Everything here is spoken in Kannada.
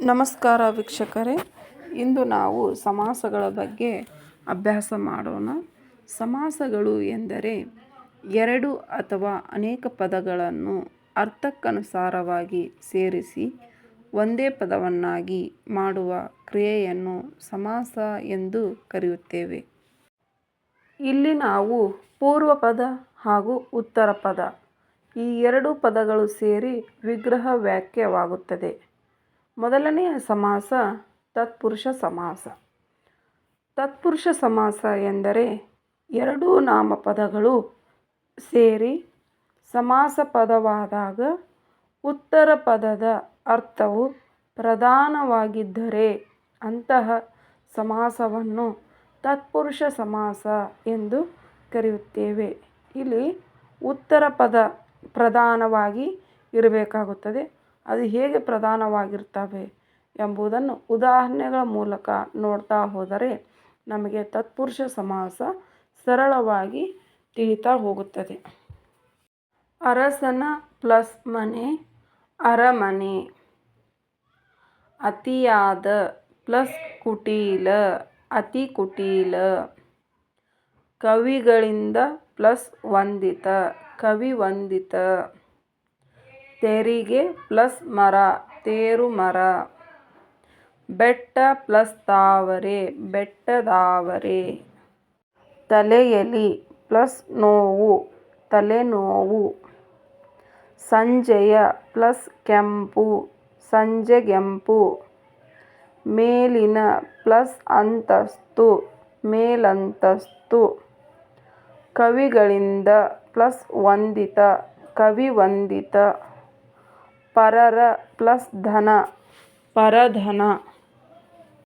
ನಮಸ್ಕಾರ ವೀಕ್ಷಕರೇ, ಇಂದು ನಾವು ಸಮಾಸಗಳ ಬಗ್ಗೆ ಅಭ್ಯಾಸ ಮಾಡೋಣ. ಸಮಾಸಗಳು ಎಂದರೆ ಎರಡು ಅಥವಾ ಅನೇಕ ಪದಗಳನ್ನು ಅರ್ಥಕ್ಕನುಸಾರವಾಗಿ ಸೇರಿಸಿ ಒಂದೇ ಪದವನ್ನಾಗಿ ಮಾಡುವ ಕ್ರಿಯೆಯನ್ನು ಸಮಾಸ ಎಂದು ಕರೆಯುತ್ತೇವೆ. ಇಲ್ಲಿ ನಾವು ಪೂರ್ವ ಪದ ಹಾಗೂ ಉತ್ತರ ಪದ ಈ ಎರಡು ಪದಗಳು ಸೇರಿ ವಿಗ್ರಹ ವಾಕ್ಯವಾಗುತ್ತದೆ. ಮೊದಲನೆಯ ಸಮಾಸ ತತ್ಪುರುಷ ಸಮಾಸ. ತತ್ಪುರುಷ ಸಮಾಸ ಎಂದರೆ ಎರಡೂ ನಾಮಪದಗಳು ಸೇರಿ ಸಮಾಸ ಪದವಾದಾಗ ಉತ್ತರ ಪದದ ಅರ್ಥವು ಪ್ರಧಾನವಾಗಿದ್ದರೆ ಅಂತಹ ಸಮಾಸವನ್ನು ತತ್ಪುರುಷ ಸಮಾಸ ಎಂದು ಕರೆಯುತ್ತೇವೆ. ಇಲ್ಲಿ ಉತ್ತರ ಪದ ಪ್ರಧಾನವಾಗಿ ಇರಬೇಕಾಗುತ್ತದೆ. ಅದು ಹೇಗೆ ಪ್ರಧಾನವಾಗಿರ್ತವೆ ಎಂಬುದನ್ನು ಉದಾಹರಣೆಗಳ ಮೂಲಕ ನೋಡ್ತಾ ಹೋದರೆ ನಮಗೆ ತತ್ಪುರುಷ ಸಮಾಸ ಸರಳವಾಗಿ ತಿಳಿತಾ ಹೋಗುತ್ತದೆ. ಅರಸನ ಪ್ಲಸ್ ಮನೆ ಅರಮನೆ. ಅತಿಯಾದ ಪ್ಲಸ್ ಕುಟಿಲ ಅತಿ ಕುಟಿಲ. ಕವಿಗಳಿಂದ ಪ್ಲಸ್ ವಂದಿತ ಕವಿವಂದಿತ. ತೆರಿಗೆ ಪ್ಲಸ್ ಮರ ತೇರು ಮರ. ಬೆಟ್ಟ ಪ್ಲಸ್ ತಾವರೆ ಬೆಟ್ಟದಾವರೆ. ತಲೆಯಲಿ ಪ್ಲಸ್ ನೋವು ತಲೆನೋವು. ಸಂಜೆಯ ಪ್ಲಸ್ ಕೆಂಪು ಸಂಜೆಗೆಂಪು. ಮೇಲಿನ ಪ್ಲಸ್ ಅಂತಸ್ತು ಮೇಲಂತಸ್ತು. ಕವಿಗಳಿಂದ ಪ್ಲಸ್ ವಂದಿತ ಕವಿವಂದಿತ. ಪರರ ಪ್ಲಸ್ ಧನ ಪರಧನ.